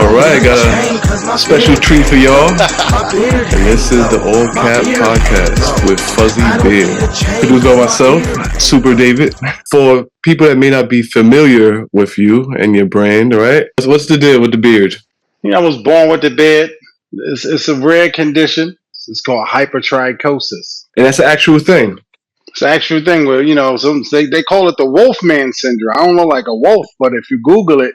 Alright, got a special treat for y'all. And this is the All Cap Podcast with Fuzzy Beard. Produced by myself, Super David. For people that may not be familiar with you and your brand, right? What's the deal with the beard? You know, I was born with the beard. It's a rare condition. It's called hypertrichosis. And that's an actual thing. It's an actual thing where, you know, they call it the Wolfman syndrome. I don't know like a wolf, but if you Google it,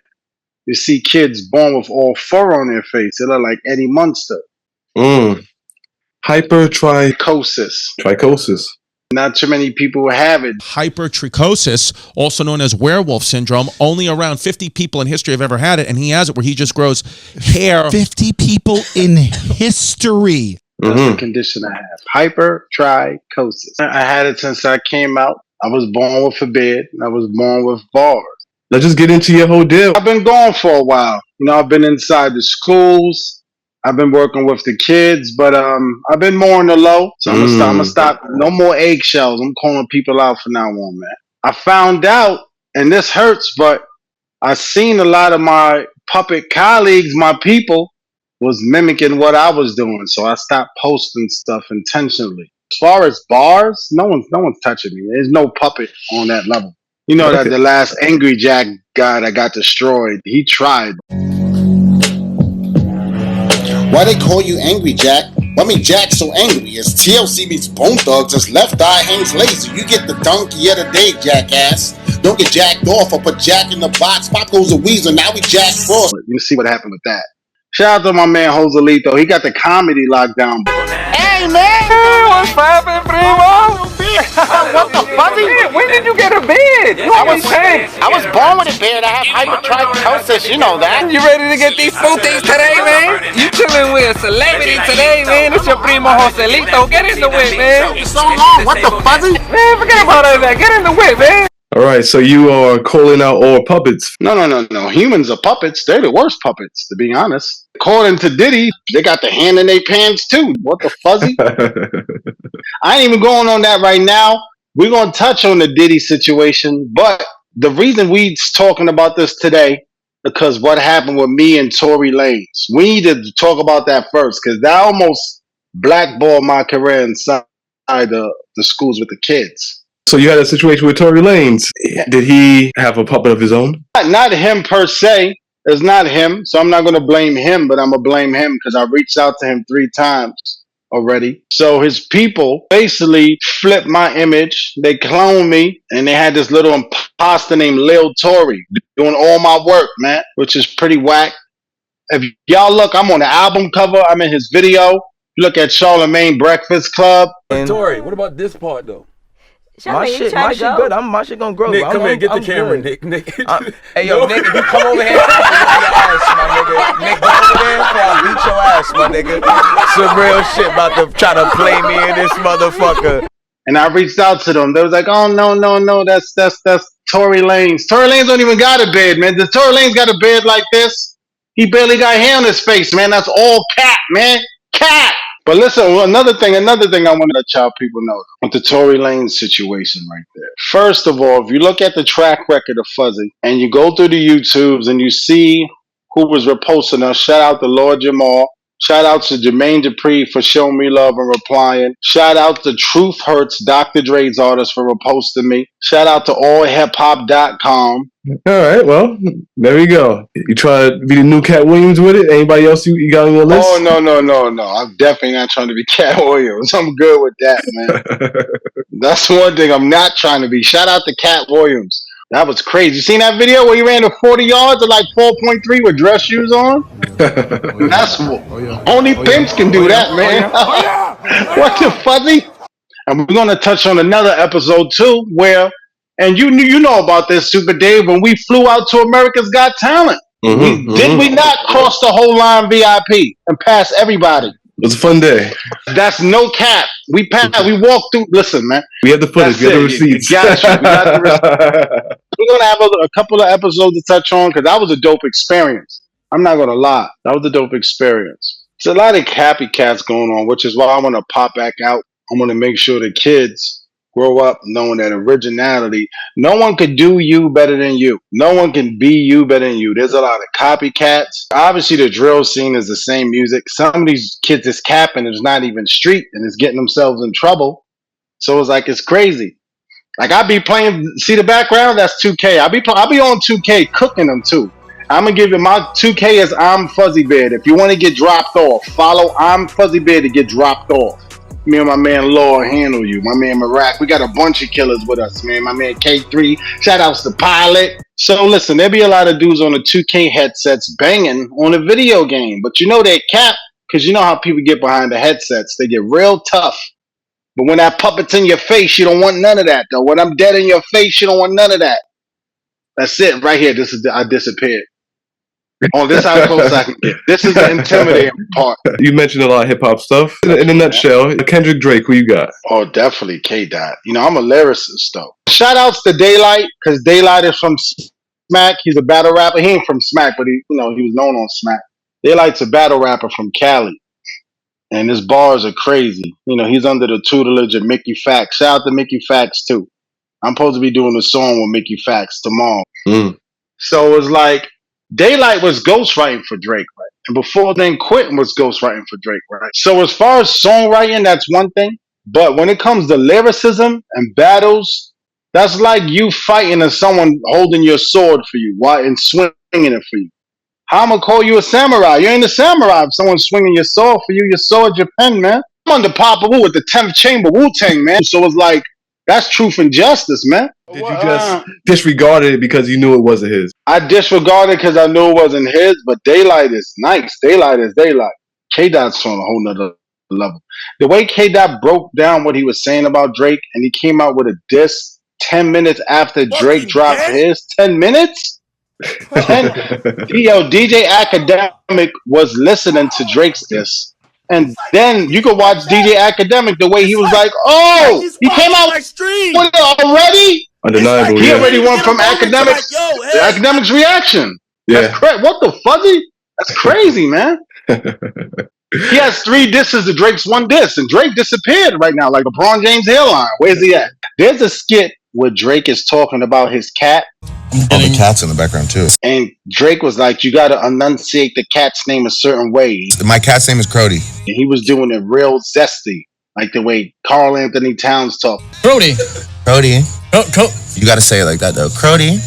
you see kids born with all fur on their face. They look like Eddie Munster. Hypertrichosis. Not too many people have it. Hypertrichosis, also known as werewolf syndrome. Only around 50 people in history have ever had it, and he has it where he just grows hair. 50 people in history. That's the condition I have. Hypertrichosis. I had it since I came out. I was born with a beard. I was born with bars. Let's just get into your whole deal. I've been gone for a while. You know, I've been inside the schools. I've been working with the kids, but I've been more on the low. So I'm gonna stop. No more eggshells. I'm calling people out from now on, man. I found out, and this hurts, but I seen a lot of my puppet colleagues, my people, was mimicking what I was doing. So I stopped posting stuff intentionally. As far as bars, no one's touching me. There's no puppet on that level. You know that the last Angry Jack guy that got destroyed, he tried. Why they call you Angry Jack? I mean, Jack's so angry. As TLC meets Bone Thugs, his left eye hangs lazy. You get the donkey of the day, jackass. Don't get jacked off or put Jack in the box. Pop goes a weasel, now we Jack Frost. You see what happened with that. Shout out to my man Joselito. He got the comedy lockdown. Hey, man! What's poppin', primo? What the fuzzy? When did you get a beard? I was born with a beard. I have hypertrichosis, you know that. You ready to get these footies today, man? You chillin' with a celebrity today, man. It's your primo Joselito. Get in the whip, man. So long, what the fuzzy? Man, forget about all that. Get in the whip, man. All right, so you are calling out all puppets. No. Humans are puppets. They're the worst puppets, to be honest. According to Diddy, they got the hand in their pants, too. What the fuzzy? I ain't even going on that right now. We're going to touch on the Diddy situation, but the reason we talking about this today, because what happened with me and Tory Lanez. We need to talk about that first, because that almost blackballed my career inside the schools with the kids. So you had a situation with Tory Lanez. Did he have a puppet of his own? Not him per se. It's not him. So I'm not going to blame him, but I'm going to blame him because I reached out to him 3 times already. So his people basically flipped my image. They cloned me, and they had this little imposter named Lil Tory doing all my work, man, which is pretty whack. If y'all look, I'm on the album cover. I'm in his video. Look at Charlemagne Breakfast Club. Tory, what about this part, though? My shit good. My shit gonna grow. Nick, come here, get the camera, Nick. Hey, yo, Nick, if you come over here, I'll beat your ass, my nigga. Nick, come over there, I'll beat your ass, my nigga. Some real shit about to try to play me in this motherfucker. And I reached out to them. They was like, "Oh no, that's Tory Lanez. Tory Lanez don't even got a beard, man. Does Tory Lanez got a beard like this? He barely got hair on his face, man. That's all cat, man. Cat." But listen, another thing I want to let y'all people know with the Tory Lanez situation right there. First of all, if you look at the track record of Fuzzy and you go through the YouTubes and you see who was reposting us, shout out to Lord Jamal. Shout out to Jermaine Dupri for showing me love and replying. Shout out to Truth Hurts, Dr. Dre's artist, for reposting me. Shout out to allhiphop.com. All right, well, there we go. You try to be the new Cat Williams with it? Anybody else you got on your list? Oh, no. I'm definitely not trying to be Cat Williams. I'm good with that, man. That's one thing I'm not trying to be. Shout out to Cat Williams. That was crazy. You seen that video where he ran to 40 yards at like 4.3 with dress shoes on? That's only pimps can do that, man. What the fuzzy? And we're going to touch on another episode too, where, and you know about this, Super Dave, when we flew out to America's Got Talent. Did we not cross the whole line VIP and pass everybody? It was a fun day. That's no cap. We walked through. Listen, man. We had the footage. We had the receipts. We got the receipts. We're going to have a couple of episodes to touch on because that was a dope experience. I'm not going to lie. That was a dope experience. There's a lot of copycats going on, which is why I want to pop back out. I want to make sure the kids grow up knowing that originality, no one could do you better than you. No one can be you better than you. There's a lot of copycats. Obviously, the drill scene is the same music. Some of these kids is capping, it's not even street, and it's getting themselves in trouble. So it's like, it's crazy. Like I be playing, see the background? That's 2K. I be on 2K cooking them too. I'm gonna give you my 2K is I'm Fuzzy Beard. If you want to get dropped off, follow I'm Fuzzy Beard to get dropped off. Me and my man Law handle you. My man Marak. We got a bunch of killers with us, man. My man K3. Shout outs to Pilot. So listen, there be a lot of dudes on the 2K headsets banging on a video game, but you know they cap because you know how people get behind the headsets. They get real tough. But when that puppet's in your face, you don't want none of that, though. When I'm dead in your face, you don't want none of that. That's it, right here. I disappeared. Oh, this is how close I can get. This is the intimidating part. You mentioned a lot of hip hop stuff. In a nutshell, Kendrick Drake, who you got? Oh, definitely K-Dot. You know, I'm a lyricist, though. Shout outs to Daylight, because Daylight is from Smack. He's a battle rapper. He ain't from Smack, but he was known on Smack. Daylight's a battle rapper from Cali. And his bars are crazy. You know, he's under the tutelage of Mickey Fax. Shout out to Mickey Fax, too. I'm supposed to be doing a song with Mickey Fax tomorrow. So it's like, Daylight was ghostwriting for Drake, right? And before then, Quentin was ghostwriting for Drake, right? So as far as songwriting, that's one thing. But when it comes to lyricism and battles, that's like you fighting and someone holding your sword for you and swinging it for you. How am I call you a samurai? You ain't a samurai if someone's swinging your sword for you. Your sword, your pen, man. I'm under Papa Wu with the 10th chamber Wu-Tang, man. So it's like, that's truth and justice, man. Did you just disregard it because you knew it wasn't his? I disregarded because I knew it wasn't his, but Daylight is nice. Daylight is Daylight. K-Dot's on a whole nother level. The way K-Dot broke down what he was saying about Drake and he came out with a diss 10 minutes after Drake dropped his. 10 minutes? DJ Academic was listening to Drake's diss. And then you could watch DJ Academic the way he was like, oh, he came out with it already? Undeniable. He already went from Academics. The Academics reaction. Yeah. That's correct. What the fuzzy? That's crazy, man. He has 3 disses to Drake's 1 diss, and Drake disappeared right now, like LeBron James hairline. Where's he at? There's a skit where Drake is talking about his cat. All the cats in the background too. And Drake was like, you gotta enunciate the cat's name a certain way. My cat's name is Crody. And he was doing it real zesty, like the way Carl Anthony Towns talk. Crody. You gotta say it like that though. Crody.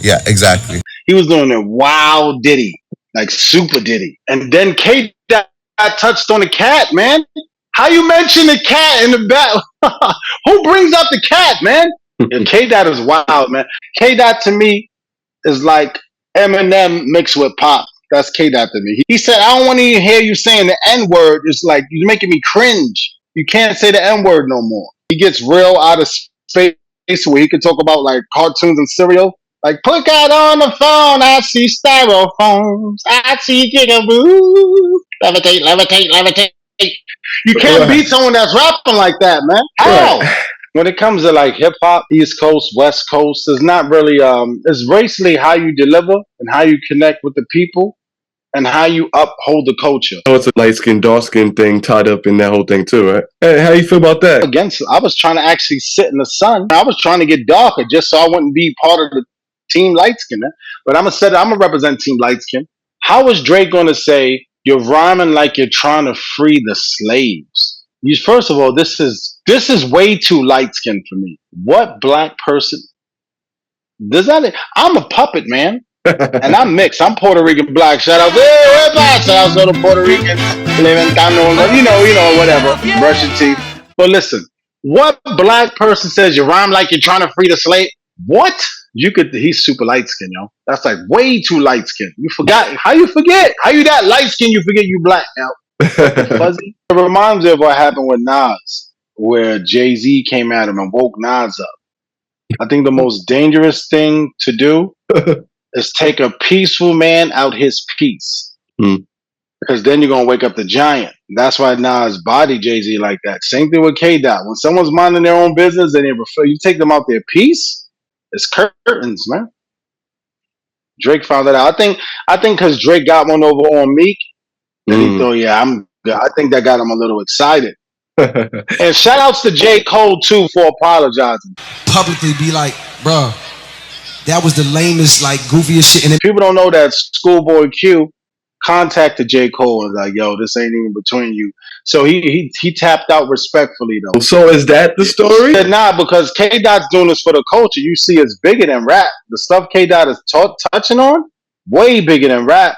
Yeah, exactly. He was doing it wow Diddy, like super Diddy. And then K-Dot touched on the cat, man. How you mention the cat in the back? Who brings up the cat, man? K-Dot is wild, man. K-Dot to me is like Eminem mixed with pop. That's K-Dot to me. He said, I don't want to even hear you saying the N-word. It's like, you're making me cringe. You can't say the N-word no more. He gets real out of space where he can talk about like cartoons and cereal. Like, put God on the phone, I see styrofoams. I see gigaboo. Levitate. You can't beat someone that's rapping like that, man. How? When it comes to like hip hop, East Coast, West Coast, it's not really it's basically how you deliver and how you connect with the people and how you uphold the culture. So it's a light skin, dark skin thing tied up in that whole thing too, right? Hey, how you feel about that? I was trying to actually sit in the sun. I was trying to get darker just so I wouldn't be part of the team light skin. But I'm gonna represent team light skin. How is Drake gonna say you're rhyming like you're trying to free the slaves? First of all, this is way too light skinned for me. What black person does that? I'm a puppet, man. And I'm mixed. I'm Puerto Rican black. Shout out to the Puerto Ricans. You know, whatever. Brush your teeth. But listen, what black person says you rhyme like you're trying to free the slave? What? He's super light skinned, yo. That's like way too light skinned. You forgot. How you forget? How you that light skinned you forget you black, yo? Fuzzy. It reminds me of what happened with Nas, where Jay-Z came at him and woke Nas up. I think the most dangerous thing to do is take a peaceful man out his peace. Because then you're going to wake up the giant. That's why Nas bodied Jay-Z like that. Same thing with K-Dot. When someone's minding their own business and you take them out their peace, it's curtains, man. Drake found that out. I think because Drake got one over on Meek, and he thought, I think that got him a little excited. And shout outs to J. Cole too for apologizing. Publicly be like, bro, that was the lamest, like, goofiest shit. And then People don't know that Schoolboy Q contacted J. Cole and was like, yo, this ain't even between you. So he tapped out respectfully though. So is that the story? Said, nah, because K Dot's doing this for the culture. You see, it's bigger than rap. The stuff K Dot is touching on, way bigger than rap.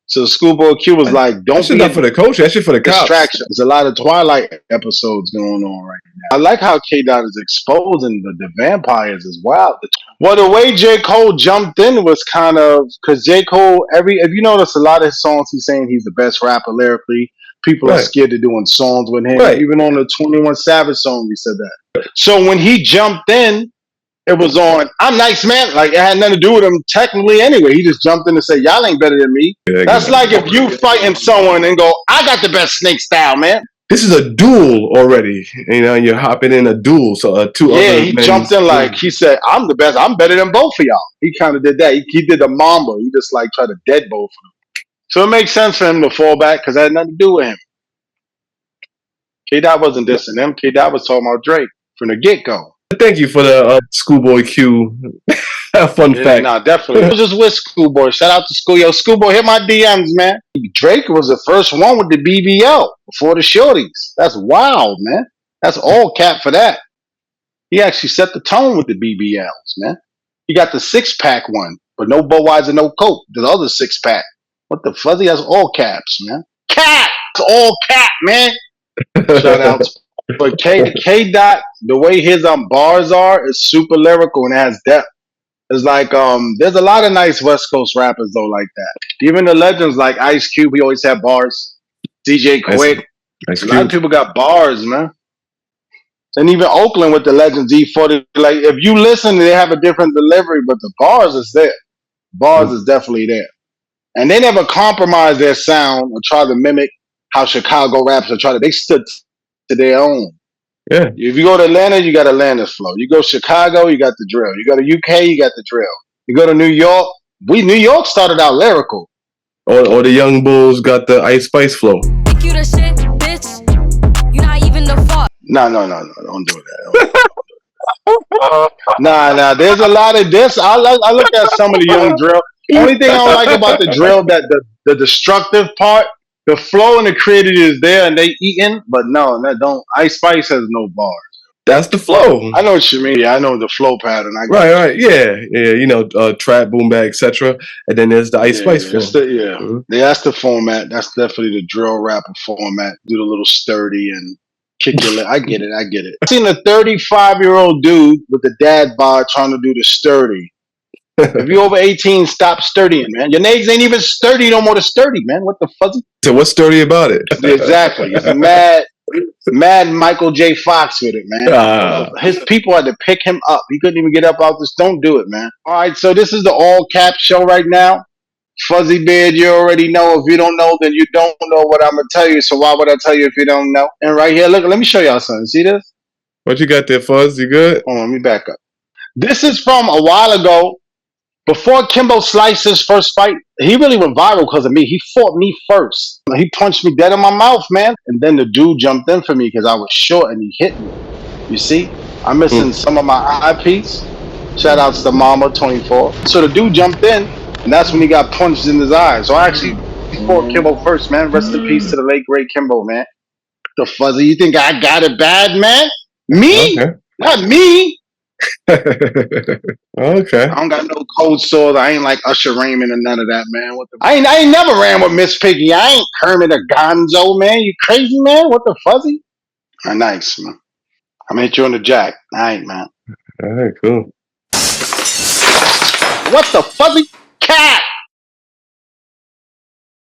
So Schoolboy Q was like, "Don't be not for the culture. That shit for the cops." Distraction. There's a lot of Twilight episodes going on right now. I like how K Dot is exposing the vampires as well. Well, the way J. Cole jumped in was kind of because J. Cole. If you notice, a lot of his songs, he's saying he's the best rapper lyrically. People are scared of doing songs with him. Right. Even on the 21 Savage song, he said that. So when he jumped in, it was on, I'm nice, man. Like, it had nothing to do with him technically anyway. He just jumped in and said, y'all ain't better than me. Yeah, that's like if you fighting someone and go, I got the best snake style, man. This is a duel already. You know, you're hopping in a duel. So two other he jumped in like, he said, I'm the best. I'm better than both of y'all. He kind of did that. He did the Mamba. He just like tried to dead both of them. So it makes sense for him to fall back because it had nothing to do with him. K-Dot wasn't dissing him. K-Dot was talking about Drake from the get-go. Thank you for the Schoolboy Q fun fact. Nah, definitely. I was just with Schoolboy. Shout out to School. Yo, Schoolboy, hit my DMs, man. Drake was the first one with the BBL before the shorties. That's wild, man. That's all cap for that. He actually set the tone with the BBLs, man. He got the 6-pack one, but no Budweiser, no Coke. The other 6-pack. What the fuzzy? That's all caps, man. Cap! It's all cap, man. Shout out to but K Dot, the way his bars are is super lyrical and has depth. It's like there's a lot of nice West Coast rappers though like that. Even the legends like Ice Cube, he always had bars. DJ Quick, a lot of people got bars, man. And even Oakland with the legends E40, like if you listen, they have a different delivery, but the bars is there. Bars is definitely there, and they never compromise their sound or try to mimic how Chicago raps are trying to. They stood to their own. Yeah. If you go to Atlanta, you got Atlanta's flow. You go to Chicago, you got the drill. You go to UK, you got the drill. You go to New York. New York started out lyrical. Or the Young Bulls got the Ice Spice flow. Think you the shit, bitch. You not even the fuck. No, don't do that. Nah. There's a lot of this. I look at some of the young drill. The only thing I don't like about the drill, that the destructive part. The flow and the creativity is there, and they eating, but no, that don't. Ice Spice has no bars. That's the flow. I know what you mean. Yeah, I know the flow pattern. Right. Yeah. You know, trap, boom bap, etc. And then there's the Ice Spice flow. That's the format. That's definitely the drill rapper format. Do the little sturdy and kick your leg. I get it. I seen a 35-year-old dude with the dad bod trying to do the sturdy. If you're over 18, stop sturdying, man. Your legs ain't even sturdy no more to sturdy, man. What the fuzzy? So what's sturdy about it? Exactly. It's mad Michael J. Fox with it, man. His people had to pick him up. He couldn't even get up out this. Don't do it, man. All right, so this is the all cap show right now. Fuzzy Beard, you already know. If you don't know, then you don't know what I'm going to tell you. So why would I tell you if you don't know? And right here, look, let me show y'all something. See this? What you got there, Fuzz? You good? Hold on, let me back up. This is from a while ago. Before Kimbo sliced his first fight, he really went viral because of me. He fought me first. He punched me dead in my mouth, man. And then the dude jumped in for me because I was short and he hit me. You see? I'm missing some of my eyepiece. Shout outs to Mama 24. So the dude jumped in, and that's when he got punched in his eye. So I actually fought Kimbo first, man. Rest in peace to the late, great Kimbo, man. The fuzzy, you think I got it bad, man? Me? Okay. Not me. Okay. I don't got no cold sores. I ain't like Usher Raymond and none of that, man. I ain't never ran with Miss Piggy. I ain't Kermit or Gonzo, man. You crazy, man? What the fuzzy? Nice, man. I'm gonna hit you on the jack. All right, man. All right, cool. What the fuzzy cat?